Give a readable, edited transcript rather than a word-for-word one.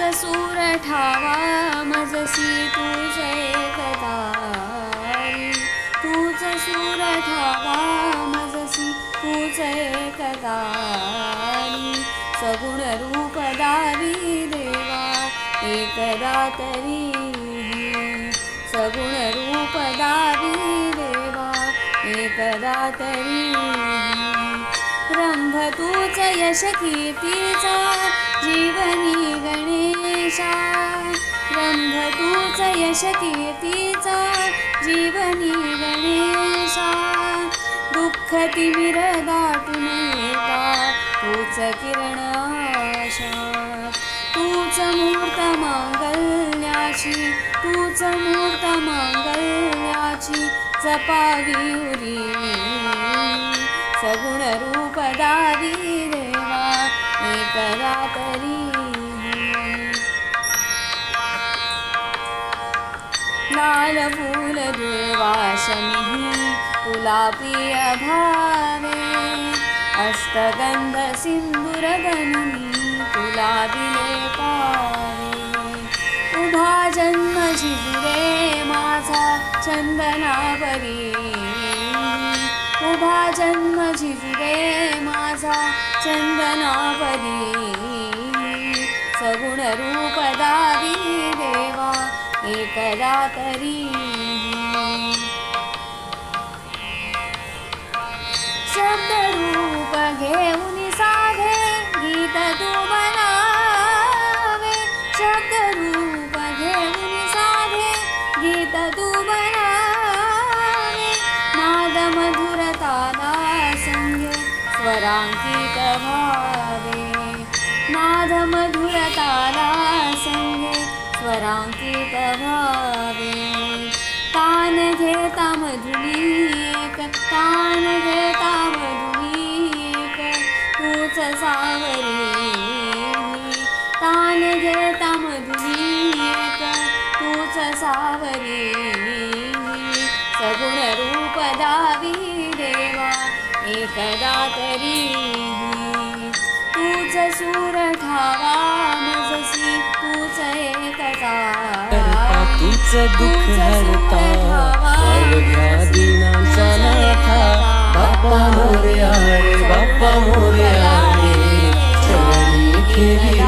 सूर ठावा मजसी तूच एकदारी, तूच सूर ठावा मजसी तूच एकदारी, सगुण रूप दावी देवा एकदा तरी, सगुण रूप दावी देवा एकदा तरी, रंभ तूच यश कीर्तीचा जीवनी गणेशा, रंभ तूच यश कीर्तीचा जीवनी गणेशा, दुःख तिमिर दाटून येता तूच किरण आशा, तूच मूर्त मांगल्याची, तूच मूर्त मांगल्याची जपावी उरी, सगुण रूप दावी देवा एकदा तरी, लाल फूल दुर्वासनी तुला प्रिय भावे, अष्टगंध सिंदूर बननी तुला दिले पावे, उभा जन्म झिजरे माझा चंदनावरी, उभा जन्म झिजरे माझा चंदनावरी, सगुण रूप दावी देवा एकदा तरी, शब्द रूप घेऊन साधे गीत तू बनावे, शब्द रूप घेऊन साधे गीत तू बनावे, नाद मधुर ताला संग स्वरांकित भावे, नाद मधुर ताला संग स्वरांकित भावे, तान घेता मधुरी एक, तान घेता मधुरी एक तूच सावरी, तान घेता मधुरी एक तूच सावरी, सगुण रूप दावी देवा एकदा तरी, तूच सूर ठावा मजसी तूच एकदा, तूच दुःख हरता अवघ्या दिनांचा नाथा, बाप्पा मोरया रे, बाप्पा मोरया रे, चरणी खेळी